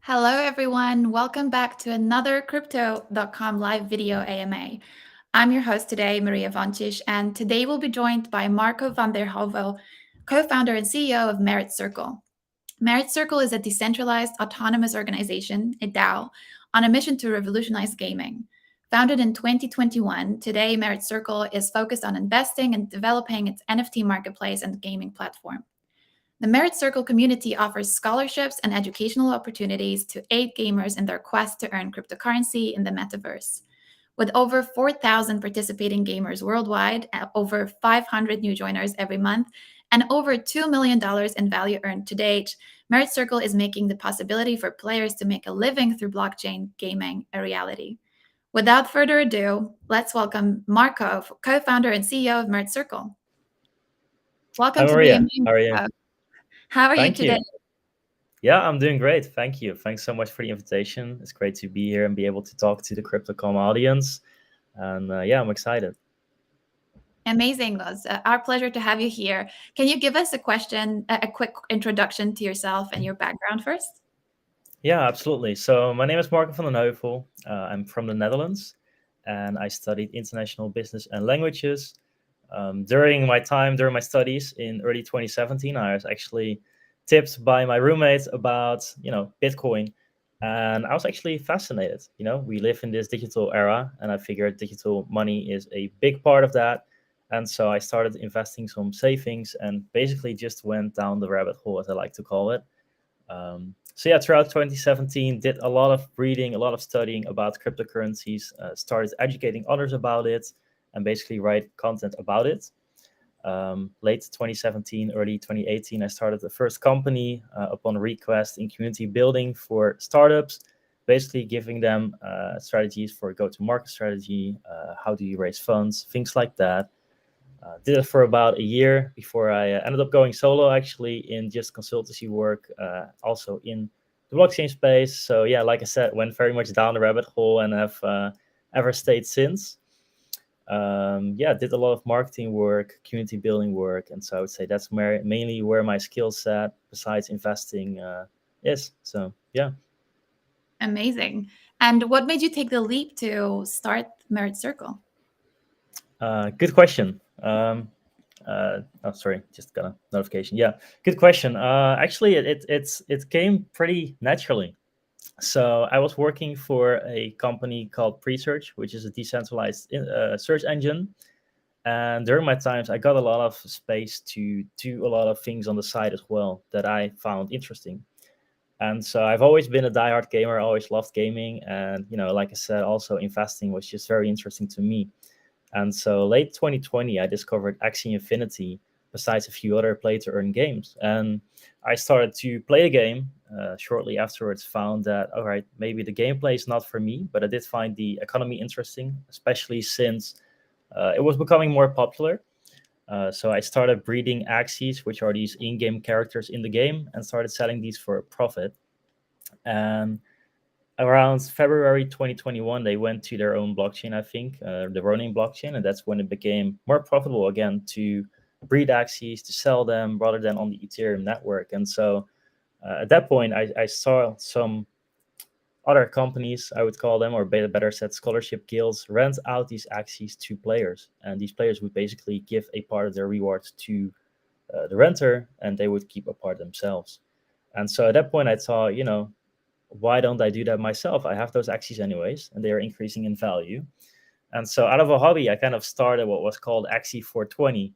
Hello, everyone. Welcome back to another Crypto.com live video AMA. I'm your host today, Maria Vantish, and today we'll be joined by Marco van der Heuvel, co-founder and CEO of Merit Circle. Merit Circle is a decentralized autonomous organization, a DAO, on a mission to revolutionize gaming. Founded in 2021, today Merit Circle is focused on investing and developing its NFT marketplace and gaming platform. The Merit Circle community offers scholarships and educational opportunities to aid gamers in their quest to earn cryptocurrency in the metaverse. With over 4,000 participating gamers worldwide, over 500 new joiners every month, and over $2 million in value earned to date, Merit Circle is making the possibility for players to make a living through blockchain gaming a reality. Without further ado, let's welcome Marco, co-founder and CEO of Merit Circle. Welcome Hi, to Maria. BME. How are you? How are you Thank today? you. Yeah, I'm doing great. Thank you. Thanks so much for the invitation. It's great to be here and be able to talk to the Crypto.com audience. And yeah, I'm excited. Amazing, Luz. Our pleasure to have you here. Can you give us a quick introduction to yourself and your background first? Yeah, absolutely. So my name is Marco van den Heuvel. I'm from the Netherlands, and I studied international business and languages. During my studies in early 2017, I was actually tipped by my roommates about Bitcoin, and I was actually fascinated. We live in this digital era, and I figured digital money is a big part of that. And so I started investing some savings and basically just went down the rabbit hole, as I like to call it. So yeah, throughout 2017, did a lot of reading, a lot of studying about cryptocurrencies, started educating others about it, and basically write content about it. Late 2017, early 2018, I started the first company upon request in community building for startups, basically giving them strategies for go-to-market strategy, how do you raise funds, things like that. Did it for about a year before I ended up going solo, actually, in just consultancy work, also in the blockchain space. So yeah, like I said, went very much down the rabbit hole and have ever stayed since. Yeah, did a lot of marketing work, community building work, and so I would say that's mainly where my skill set, besides investing, is. So yeah. Amazing. And what made you take the leap to start Merit Circle? Good question. Oh, sorry, just got a notification. Yeah, good question. Actually, it came pretty naturally. So I was working for a company called Presearch, which is a decentralized search engine. And during my times, I got a lot of space to do a lot of things on the side as well that I found interesting. And so I've always been a diehard gamer, always loved gaming. And, like I said, also investing was just very interesting to me. And so late 2020, I discovered Axie Infinity, besides a few other play to earn games. And I started to play the game. Shortly afterwards, found that, all right, maybe the gameplay is not for me, but I did find the economy interesting, especially since it was becoming more popular. So I started breeding Axies, which are these in-game characters in the game, and started selling these for a profit. And around February 2021, they went to their own blockchain, I think, the Ronin blockchain, and that's when it became more profitable again to breed Axies, to sell them rather than on the Ethereum network. And so at that point, I saw some other companies, I would call them, or better said, scholarship guilds, rent out these Axies to players. And these players would basically give a part of their rewards to the renter, and they would keep a part themselves. And so at that point, I thought, why don't I do that myself? I have those Axies anyways, and they are increasing in value. And so out of a hobby, I kind of started what was called Axie 420,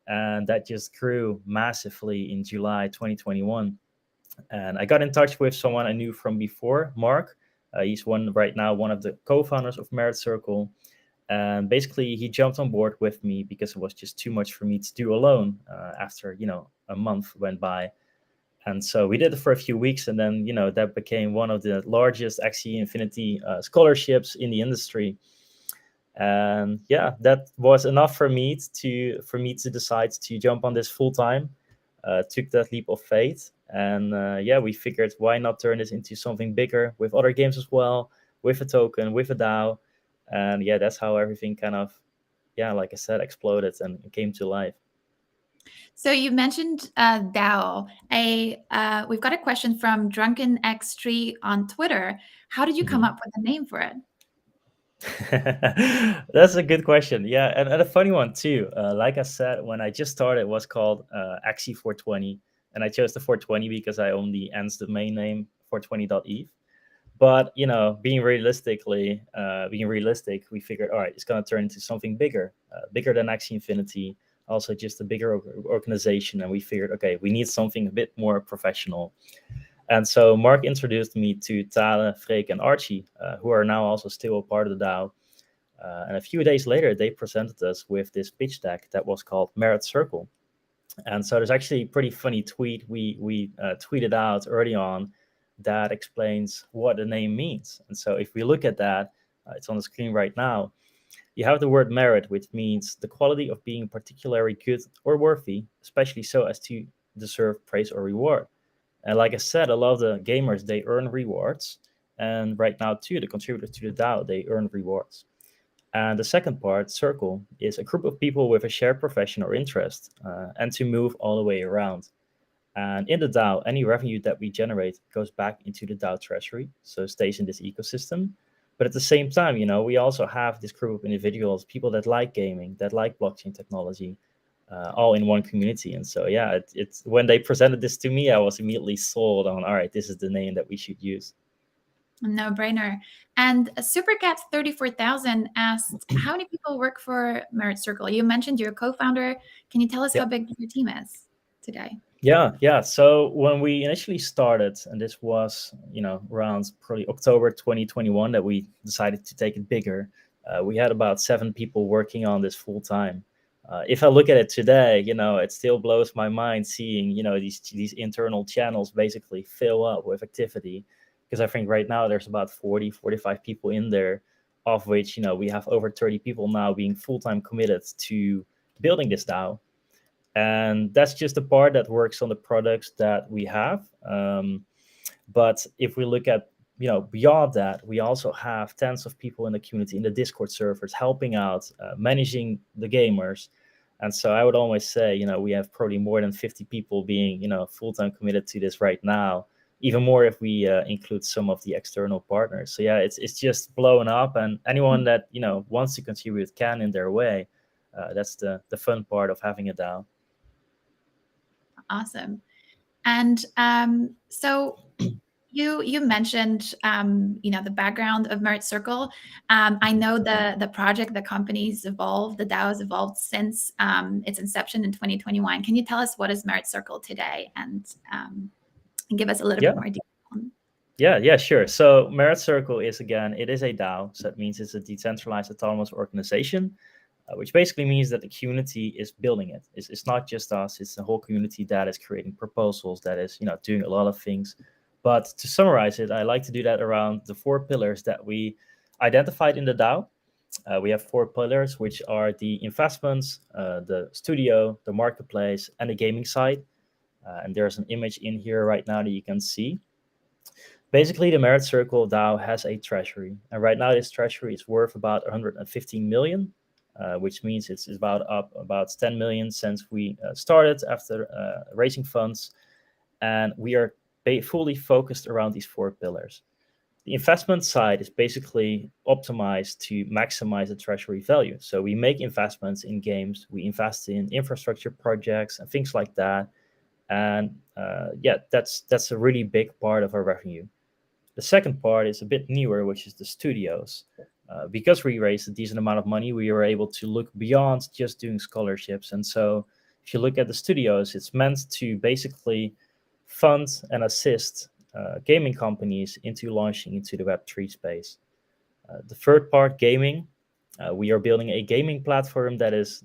and that just grew massively in July 2021. And I got in touch with someone I knew from before, Mark. He's right now one of the co-founders of Merit Circle. And basically, he jumped on board with me because it was just too much for me to do alone after, a month went by. And so we did it for a few weeks, and then that became one of the largest Axie Infinity scholarships in the industry. And yeah, that was enough for me to decide to jump on this full time. Took that leap of faith, and yeah, we figured why not turn this into something bigger with other games as well, with a token, with a DAO, and yeah, that's how everything kind of, yeah, like I said, exploded and came to life. So you mentioned DAO. We've got a question from Drunken X Tree on Twitter. How did you come Mhm. up with a name for it? That's a good question. Yeah, and a funny one too. Like I said, when I just started, it was called Axie 420, and I chose the 420 because I own the ends domain name 420.eth. But being realistic, we figured, all right, it's going to turn into something bigger, bigger than Axie Infinity, also just a bigger organization. And we figured, okay, we need something a bit more professional. And so Mark introduced me to Tale, Freek, and Archie, who are now also still a part of the DAO. And a few days later, they presented us with this pitch deck that was called Merit Circle. And so there's actually a pretty funny tweet we tweeted out early on that explains what the name means. And so if we look at that, it's on the screen right now. You have the word merit, which means the quality of being particularly good or worthy, especially so as to deserve praise or reward. And like I said, a lot of the gamers, they earn rewards. And right now, too, the contributors to the DAO, they earn rewards. And the second part, circle, is a group of people with a shared profession or interest, and to move all the way around. And in the DAO, any revenue that we generate goes back into the DAO treasury, so it stays in this ecosystem. But at the same time, we also have this group of individuals, people that like gaming, that like blockchain technology, all in one community. And so, yeah, it's when they presented this to me, I was immediately sold on, all right, this is the name that we should use. No brainer. And SuperCat34,000 asked, how many people work for Merit Circle? You mentioned you're a co-founder. Can you tell us how Yep. big your team is today? Yeah. So when we initially started, and this was, around probably October 2021 that we decided to take it bigger, we had about 7 people working on this full time. If I look at it today, it still blows my mind seeing, these internal channels basically fill up with activity. Because I think right now there's about 40, 45 people in there, of which, we have over 30 people now being full time committed to building this DAO. And that's just the part that works on the products that we have. But if we look at beyond that, we also have tens of people in the community, in the Discord servers, helping out, managing the gamers. And so I would always say, we have probably more than 50 people being full-time committed to this right now, even more if we include some of the external partners. So yeah, it's just blowing up, and anyone that wants to contribute can in their way. That's the fun part of having a DAO. Awesome. And so you mentioned the background of Merit Circle. I know the project, the company's evolved, the DAO has evolved since its inception in 2021. Can you tell us what is Merit Circle today, and give us a little bit Yeah. more detail on? Yeah, sure. So Merit Circle is, again, it is a DAO. So that means it's a decentralized autonomous organization, which basically means that the community is building it. It's not just us; it's the whole community that is creating proposals, that is doing a lot of things. But to summarize it, I like to do that around the 4 pillars that we identified in the DAO. We have 4 pillars, which are the investments, the studio, the marketplace, and the gaming side. And there's an image in here right now that you can see. Basically, the Merit Circle DAO has a treasury, and right now this treasury is worth about 115 million, which means it's about up about 10 million since we started after raising funds, and we are fully focused around these 4 pillars. The investment side is basically optimized to maximize the treasury value. So we make investments in games, we invest in infrastructure projects and things like that, and yeah, that's a really big part of our revenue. The second part is a bit newer, which is the studios. Because we raised a decent amount of money, we were able to look beyond just doing scholarships. And so, if you look at the studios, it's meant to basically fund and assist gaming companies into launching into the Web3 space. The third part, gaming, we are building a gaming platform that is,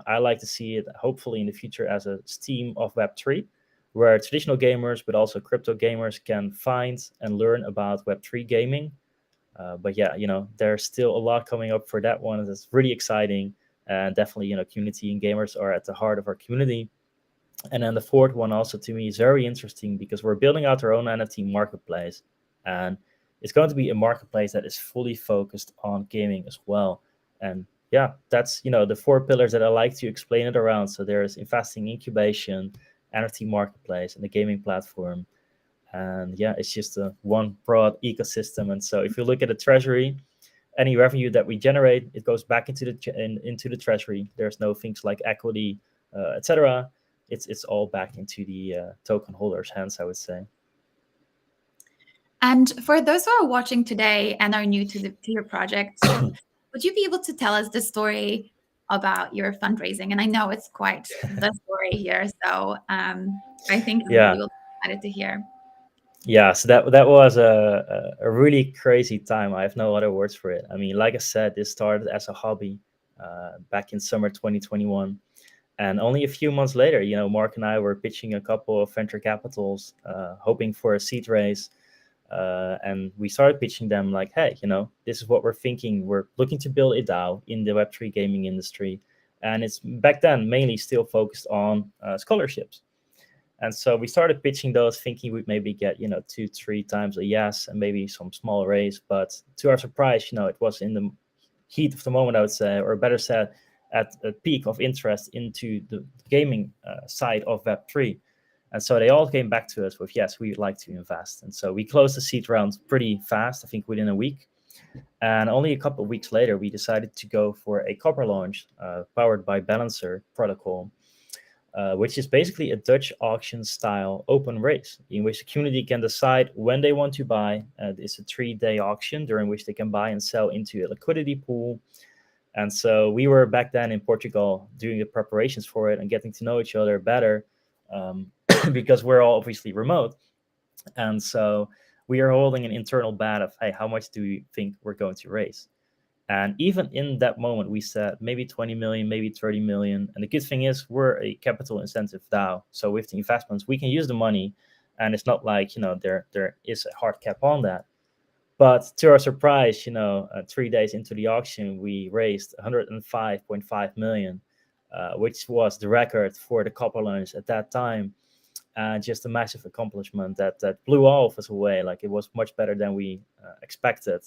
I like to see it hopefully in the future as a Steam of Web3, where traditional gamers, but also crypto gamers, can find and learn about Web3 gaming. But yeah, there's still a lot coming up for that one. That's really exciting. And definitely, community and gamers are at the heart of our community. And then the fourth one also to me is very interesting because we're building out our own NFT marketplace. And it's going to be a marketplace that is fully focused on gaming as well. And yeah, that's the four pillars that I like to explain it around. So there's investing, incubation, NFT marketplace, and the gaming platform. And yeah, it's just a one broad ecosystem. And so if you look at the treasury, any revenue that we generate, it goes back into into the treasury. There's no things like equity, etc. It's all back into the token holders' hands, I would say. And for those who are watching today and are new to your project, so would you be able to tell us the story about your fundraising? And I know it's quite the story here, so I think everybody Yeah, will be excited to hear. yeah. So that was a really crazy time. I have no other words for it. I mean, like I said, this started as a hobby back in summer 2021. And only a few months later, Mark and I were pitching a couple of venture capitals, hoping for a seed raise. And we started pitching them like, hey, this is what we're thinking. We're looking to build a DAO in the Web3 gaming industry. And it's back then mainly still focused on scholarships. And so we started pitching those, thinking we'd maybe get, two, three times a yes and maybe some small raise. But to our surprise, it was in the heat of the moment, I would say, or better said, at a peak of interest into the gaming side of Web3. And so they all came back to us with, yes, we'd like to invest. And so we closed the seed round pretty fast, I think within a week. And only a couple of weeks later, we decided to go for a copper launch powered by Balancer protocol, which is basically a Dutch auction style open race in which the community can decide when they want to buy. It's a 3-day auction during which they can buy and sell into a liquidity pool. And so we were back then in Portugal doing the preparations for it and getting to know each other better, um, because we're all obviously remote. And so we are holding an internal bet of, hey, how much do we think we're going to raise? And even in that moment, we said maybe 20 million, maybe 30 million. And the good thing is we're a capital incentive DAO. So with the investments, we can use the money. And it's not like, there is a hard cap on that. But to our surprise, 3 days into the auction, we raised 105.5 million, which was the record for the copper launch at that time. Just a massive accomplishment that blew all of us away. Like it was much better than we expected.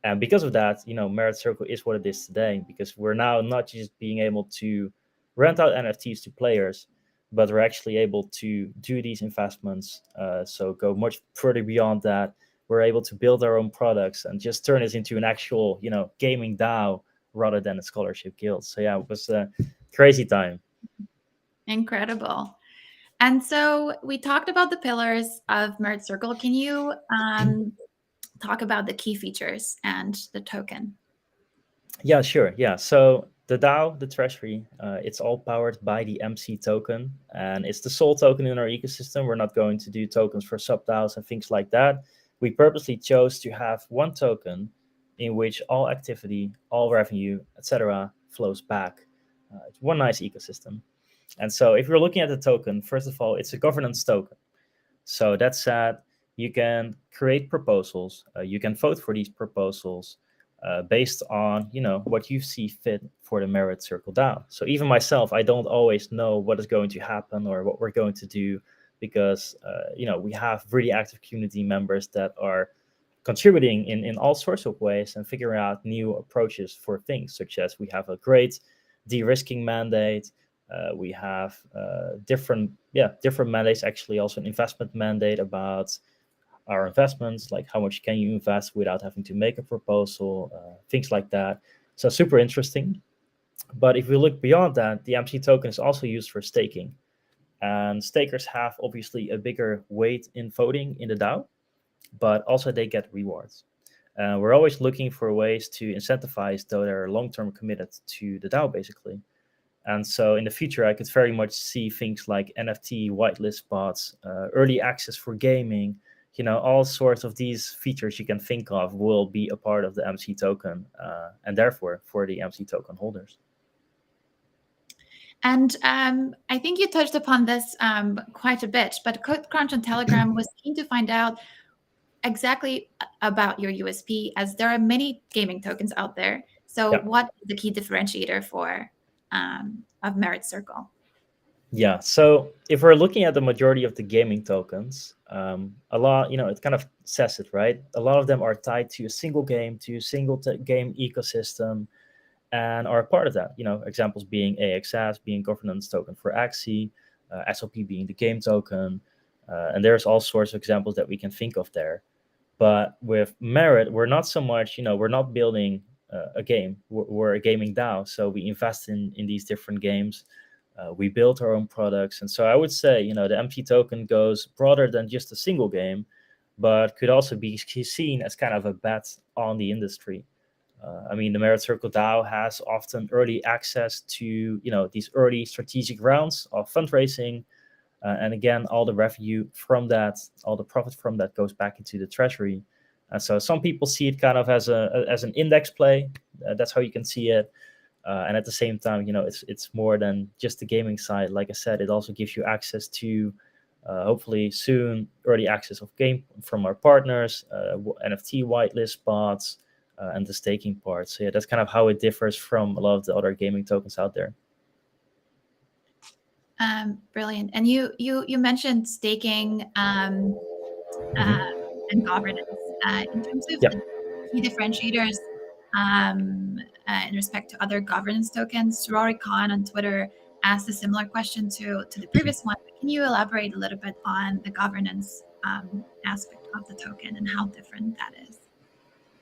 And because of that, Merit Circle is what it is today, because we're now not just being able to rent out NFTs to players, but we're actually able to do these investments. So go much further beyond that. We're able to build our own products and just turn this into an actual, gaming DAO rather than a scholarship guild. So yeah, it was a crazy time. Incredible. And so we talked about the pillars of Merge Circle. Can you talk about the key features and the token? Yeah, sure. Yeah. So the DAO, the treasury, it's all powered by the MC token, and it's the sole token in our ecosystem. We're not going to do tokens for sub DAOs and things like that. We purposely chose to have one token in which all activity, all revenue, etc., flows back. It's one nice ecosystem. And so if you're looking at the token, first of all, it's a governance token. So that said, you can create proposals. You can vote for these proposals based on what you see fit for the Merit Circle DAO. So even myself, I don't always know what is going to happen or what we're going to do, because we have really active community members that are contributing in all sorts of ways and figuring out new approaches for things, such as we have a great de-risking mandate. We have different mandates, actually also an investment mandate about our investments, like how much can you invest without having to make a proposal, things like that. So super interesting. But if we look beyond that, the MC token is also used for staking. And stakers have obviously a bigger weight in voting in the DAO, but also they get rewards. We're always looking for ways to incentivize those that are long-term committed to the DAO, basically. And so in the future, I could very much see things like NFT whitelist spots, early access for gaming, all sorts of these features you can think of will be a part of the MC token, and therefore for the MC token holders. And I think you touched upon this quite a bit, but CodeCrunch and Telegram was keen to find out exactly about your USP, as there are many gaming tokens out there. So Yeah. what is the key differentiator for of Merit Circle? Yeah. So if we're looking at the majority of the gaming tokens, a lot, it kind of says it, right? A lot of them are tied to a single game, to a single game ecosystem. and are part of that. Examples being AXS being governance token for Axie, SLP being the game token, and there's all sorts of examples that we can think of there. But with Merit, we're not so much, we're not building a game. We're a gaming DAO, so we invest in these different games. We build our own products, and so I would say, the MT token goes broader than just a single game, but could also be seen as kind of a bet on the industry. I mean, the Merit Circle DAO has often early access to, these early strategic rounds of fundraising, and again, all the revenue from that, all the profit from that goes back into the treasury. So some people see it kind of as an index play. That's how you can see it. And at the same time, it's more than just the gaming side. Like I said, it also gives you access to, hopefully soon, early access of game from our partners, NFT whitelist spots, and the staking part. So yeah, that's kind of how it differs from a lot of the other gaming tokens out there. Brilliant. And you mentioned staking and governance. In terms of Yeah. the key differentiators in respect to other governance tokens, Rory Khan on Twitter asked a similar question to the previous one. But can you elaborate a little bit on the governance aspect of the token and how different that is?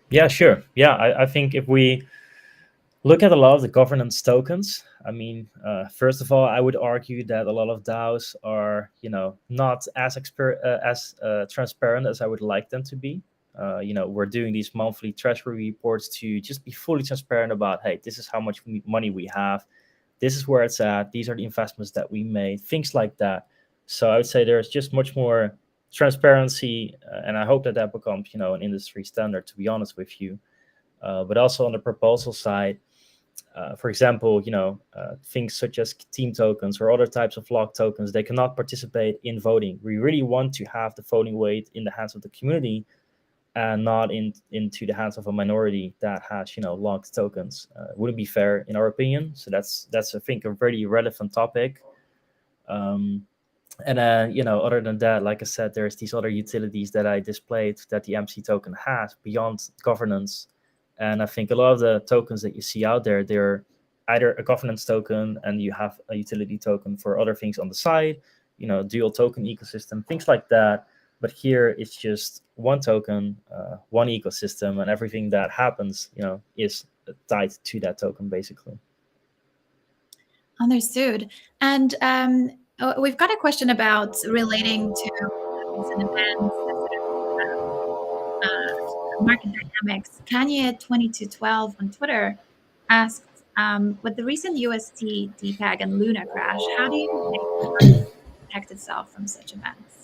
Yeah, sure. Yeah, I think if we look at a lot of the governance tokens, I mean, first of all, I would argue that a lot of DAOs are, not as transparent as I would like them to be. We're doing these monthly treasury reports to just be fully transparent about, hey, this is how much money we have, this is where it's at, these are the investments that we made, things like that. So I would say there's just much more transparency, and I hope that that becomes, an industry standard. To be honest with you, but also on the proposal side, for example, things such as team tokens or other types of locked tokens, they cannot participate in voting. We really want to have the voting weight in the hands of the community and not into the hands of a minority that has, locked tokens. Wouldn't be fair in our opinion. So that's I think a very relevant topic. Um, and other than that, like I said, there's these other utilities that I displayed that the MC token has beyond governance. And I think a lot of the tokens that you see out there, they're either a governance token and you have a utility token for other things on the side, dual token ecosystem, things like that. But here it's just one token, one ecosystem, and everything that happens, is tied to that token, basically. Understood. And we've got a question about relating to recent events, market dynamics. Kanye2212 on Twitter asked, with the recent UST DPEG and Luna crash, how do you think the market protect itself from such events?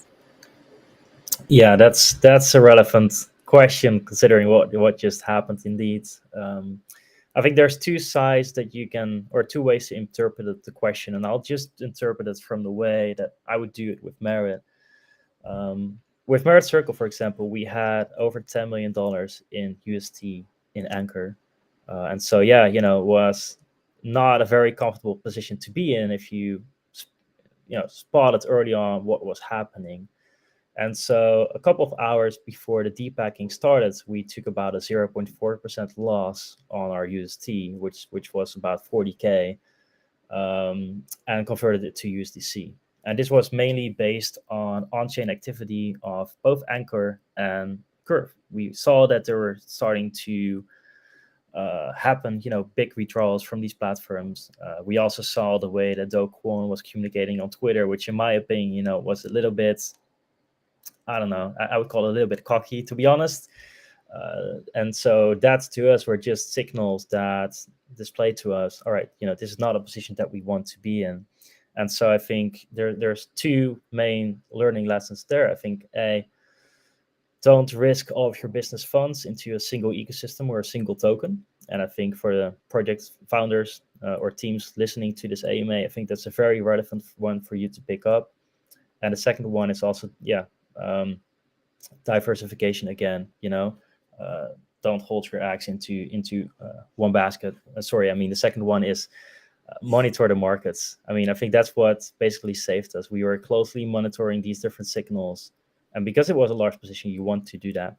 Yeah, that's a relevant question considering what just happened. Indeed, I think there's two sides that you can, or two ways to interpret the question, and I'll just interpret it from the way that I would do it with Merit. With Merit Circle, for example, we had over $10 million in UST in Anchor, and so yeah, was not a very comfortable position to be in if you spotted early on what was happening. And so a couple of hours before the depacking started, we took about a 0.4% loss on our UST, which was about 40K, and converted it to USDC. And this was mainly based on-chain activity of both Anchor and Curve. We saw that there were starting to happen, big withdrawals from these platforms. We also saw the way that Do Kwon was communicating on Twitter, which in my opinion, was a little bit, I don't know, I would call it a little bit cocky, to be honest. And so that to us were just signals that displayed to us, all right, this is not a position that we want to be in. And so I think there's two main learning lessons there. I think don't risk all of your business funds into a single ecosystem or a single token. And I think for the project founders or teams listening to this AMA, I think that's a very relevant one for you to pick up. And the second one is also, diversification again. Don't hold your eggs into one basket. Sorry, I mean the second one is monitor the markets. I mean, I think that's what basically saved us. We were closely monitoring these different signals, and because it was a large position, you want to do that.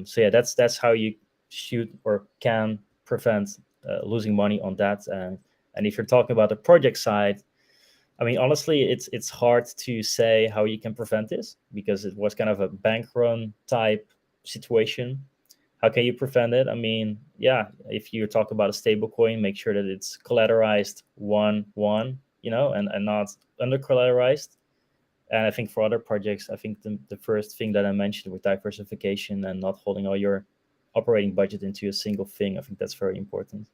So yeah, that's how you should or can prevent losing money on that. And if you're talking about the project side, I mean, honestly, it's hard to say how you can prevent this because it was kind of a bank run type situation. How can you prevent it? I mean, yeah, if you talk about a stable coin, make sure that it's collateralized one, and not under collateralized. And I think for other projects, I think the first thing that I mentioned with diversification and not holding all your operating budget into a single thing, I think that's very important.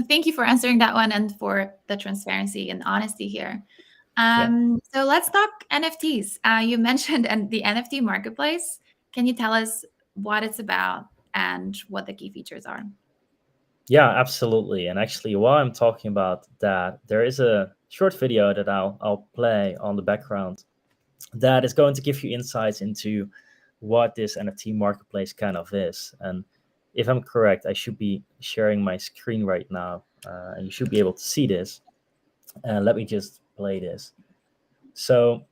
Thank you for answering that one and for the transparency and honesty here. Yeah. So let's talk NFTs. You mentioned the NFT marketplace. Can you tell us what it's about and what the key features are? Yeah, absolutely. And actually, while I'm talking about that, there is a short video that I'll play on the background that is going to give you insights into what this NFT marketplace kind of is. And if I'm correct, I should be sharing my screen right now, and you should be able to see this. And let me just play this. So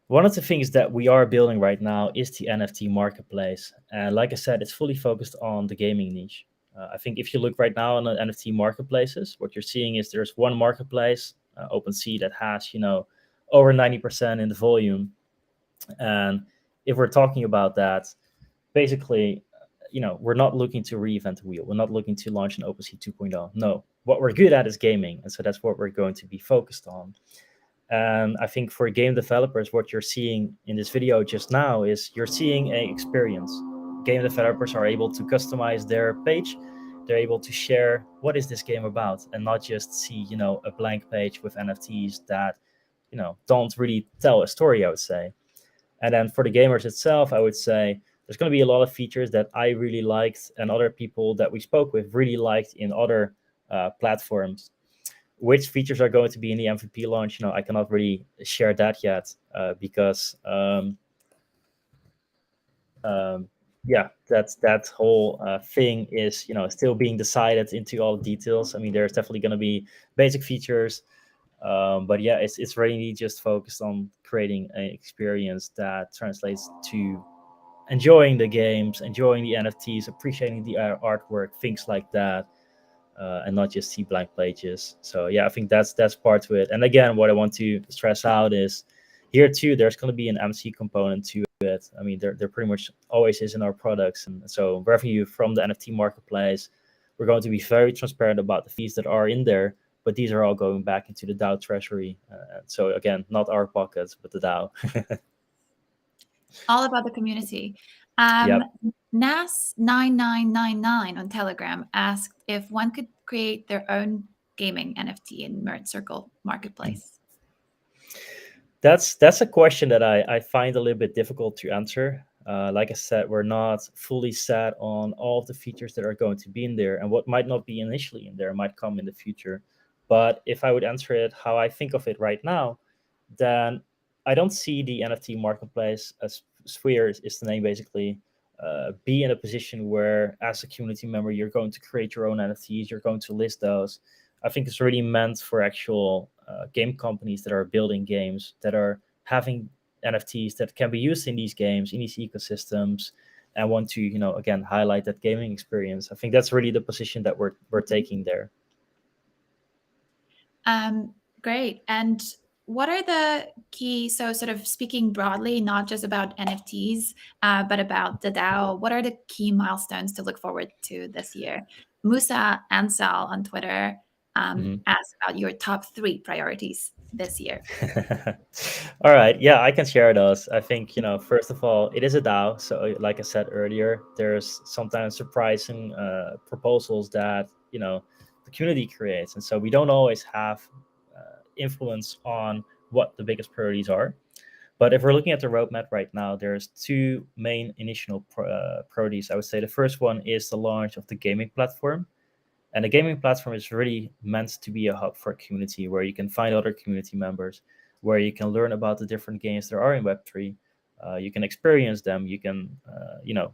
one of the things that we are building right now is the NFT marketplace. And like I said, it's fully focused on the gaming niche. I think if you look right now on the NFT marketplaces, what you're seeing is there's one marketplace, OpenSea, that has, over 90% in the volume. And if we're talking about that, basically, we're not looking to reinvent the wheel. We're not looking to launch an OpenSea 2.0. No, what we're good at is gaming. And so that's what we're going to be focused on. And I think for game developers, what you're seeing in this video just now is you're seeing a experience. Game developers are able to customize their page. They're able to share what is this game about, and not just see, a blank page with NFTs that, don't really tell a story, I would say. And then for the gamers itself, I would say there's going to be a lot of features that I really liked and other people that we spoke with really liked in other platforms. Which features are going to be in the MVP launch, I cannot really share that yet, because yeah, that whole thing is still being decided into all the details. I mean, there's definitely going to be basic features, but yeah, it's really just focused on creating an experience that translates to enjoying the games, enjoying the NFTs, appreciating the artwork, things like that. And not just see blank pages. So yeah, I think that's part to it. And again, what I want to stress out is here too, there's going to be an MC component to it. I mean, there pretty much always is in our products, and so revenue from the NFT marketplace, we're going to be very transparent about the fees that are in there. But these are all going back into the DAO treasury. So again, not our pockets, but the DAO. All about the community. Yep. Nas9999 on Telegram asked if one could create their own gaming NFT in Merge Circle Marketplace. That's a question that I find a little bit difficult to answer. Like I said, we're not fully set on all of the features that are going to be in there, and what might not be initially in there might come in the future. But if I would answer it how I think of it right now, then I don't see the NFT marketplace as Sphere is the name basically. Be in a position where, as a community member, you're going to create your own NFTs, you're going to list those. I think it's really meant for actual game companies that are building games, that are having NFTs that can be used in these games, in these ecosystems, and want to, again, highlight that gaming experience. I think that's really the position that we're taking there. Great. And what are the key, so sort of speaking broadly, not just about NFTs, but about the DAO, what are the key milestones to look forward to this year? Musa Ansal on Twitter asked about your top 3 priorities this year. All right, yeah, I can share those. I think, first of all, it is a DAO, so like I said earlier, there's sometimes surprising proposals that the community creates, and so we don't always have influence on what the biggest priorities are. But if we're looking at the roadmap right now, there's 2 main initial priorities. I would say the first one is the launch of the gaming platform. And the gaming platform is really meant to be a hub for a community where you can find other community members, where you can learn about the different games there are in Web3. You can experience them. You can,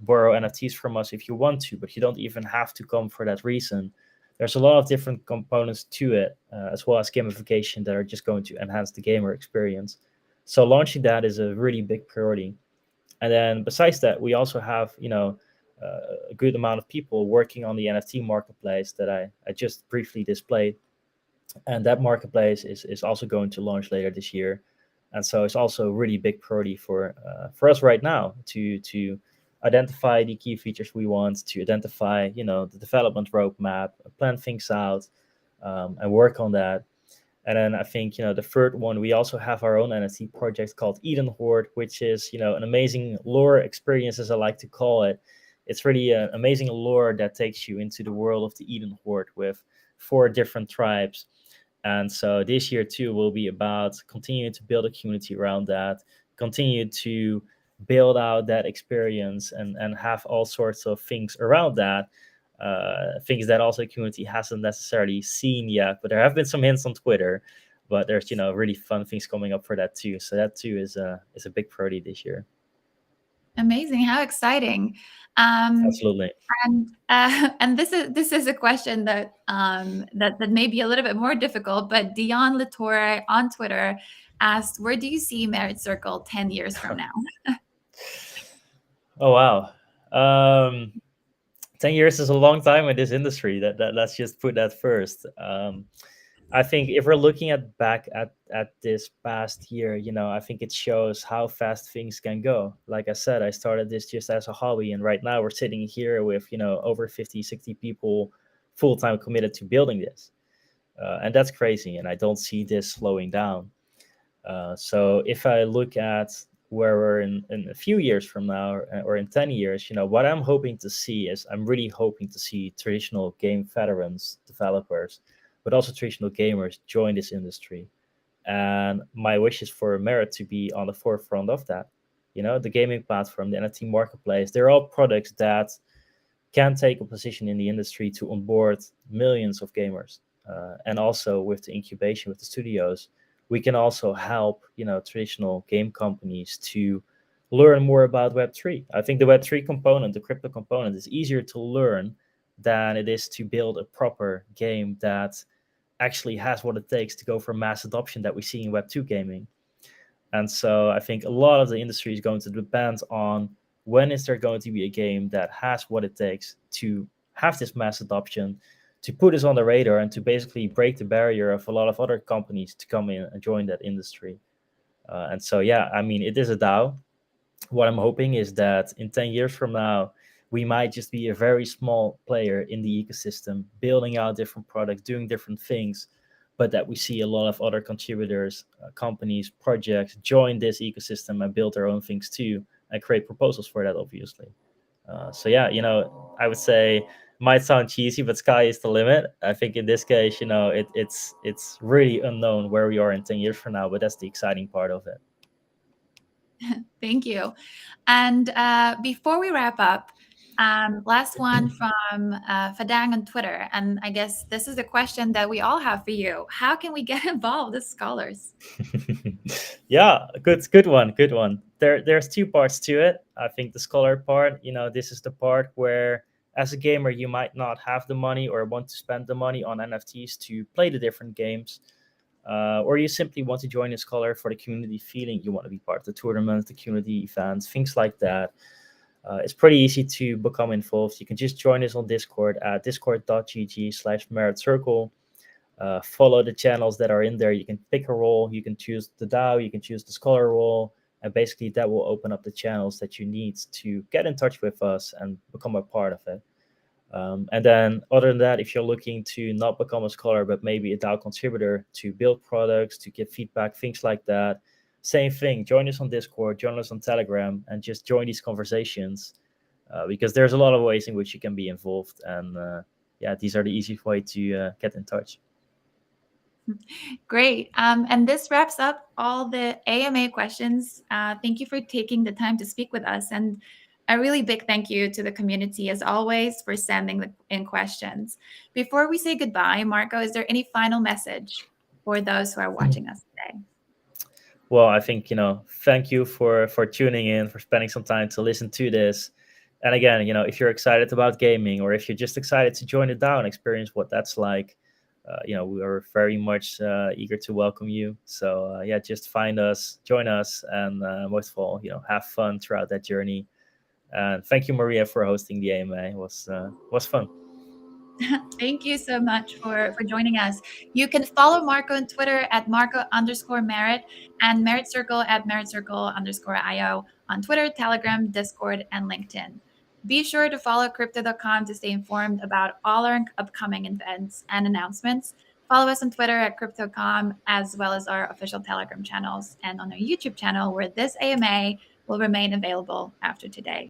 borrow NFTs from us if you want to, but you don't even have to come for that reason. There's a lot of different components to it, as well as gamification that are just going to enhance the gamer experience. So launching that is a really big priority. And then besides that, we also have, a good amount of people working on the NFT marketplace that I just briefly displayed, and that marketplace is also going to launch later this year, and so it's also a really big priority for us right now to identify the key features we want, to identify the development roadmap, plan things out, and work on that. And then I think the third one, we also have our own NFT project called Eden Horde, which is an amazing lore experience, as I like to call it. It's really an amazing lore that takes you into the world of the Eden Horde with 4 different tribes. And so this year too will be about continuing to build a community around that, continue to build out that experience, and have all sorts of things around that. Things that also the community hasn't necessarily seen yet, but there have been some hints on Twitter. But there's really fun things coming up for that too. So that too is a big priority this year. Amazing! How exciting! Um, Absolutely. and this is a question that that may be a little bit more difficult. But Dion Latour on Twitter asked, "Where do you see Merit Circle 10 years from now?" Oh wow. um 10 years is a long time in this industry. That let's just put that first. I think if we're looking back at this past year, I think it shows how fast things can go. Like I said, I started this just as a hobby, and right now we're sitting here with over 50, 60 people full time committed to building this, and that's crazy. And I don't see this slowing down. So if I look at where we're in a few years from now, or in 10 years, what I'm hoping to see is I'm really hoping to see traditional game veterans, developers, but also traditional gamers join this industry. And my wish is for Merit to be on the forefront of that. The gaming platform, the NFT marketplace, they're all products that can take a position in the industry to onboard millions of gamers. And also with the incubation with the studios, we can also help traditional game companies to learn more about Web3. I think the Web3 component, the crypto component, is easier to learn than it is to build a proper game that actually has what it takes to go for mass adoption that we see in Web2 gaming. And so I think a lot of the industry is going to depend on when is there going to be a game that has what it takes to have this mass adoption, to put us on the radar, and to basically break the barrier of a lot of other companies to come in and join that industry. And so, yeah, I mean, it is a DAO. What I'm hoping is that in 10 years from now, we might just be a very small player in the ecosystem, building out different products, doing different things, but that we see a lot of other contributors, companies, projects join this ecosystem and build their own things too, and create proposals for that, obviously. So yeah, I would say might sound cheesy, but sky is the limit. I think in this case, it's really unknown where we are in 10 years from now, but that's the exciting part of it. Thank you. And before we wrap up, last one from Fadang on Twitter. And I guess this is a question that we all have for you. How can we get involved as scholars? Yeah, good one, good one. There's 2 parts to it. I think the scholar part, this is the part where as a gamer you might not have the money or want to spend the money on NFTs to play the different games. Or you simply want to join a scholar for the community feeling. You want to be part of the tournaments, the community events, things like that. It's pretty easy to become involved. You can just join us on Discord at discord.gg/merit circle. Follow the channels that are in there. You can pick a role. You can choose the DAO. You can choose the scholar role. And basically, that will open up the channels that you need to get in touch with us and become a part of it. And then, other than that, if you're looking to not become a scholar, but maybe a DAO contributor to build products, to give feedback, things like that, same thing. Join us on Discord, join us on Telegram, and just join these conversations, because there's a lot of ways in which you can be involved. And yeah, these are the easiest way to get in touch. Great. And this wraps up all the AMA questions. Thank you for taking the time to speak with us. And a really big thank you to the community, as always, for sending in questions. Before we say goodbye, Marco, is there any final message for those who are watching us today? Well, I think thank you for tuning in, for spending some time to listen to this. And again, if you're excited about gaming, or if you're just excited to join the DAO and experience what that's like, we are very much eager to welcome you. So yeah, just find us, join us, and most of all, have fun throughout that journey. And thank you, Maria, for hosting the AMA. It was fun. Thank you so much for joining us. You can follow Marco on Twitter at Marco_Merit and Merit Circle at Merit Circle_IO on Twitter, Telegram, Discord, and LinkedIn. Be sure to follow Crypto.com to stay informed about all our upcoming events and announcements. Follow us on Twitter at Crypto.com, as well as our official Telegram channels and on our YouTube channel, where this AMA will remain available after today.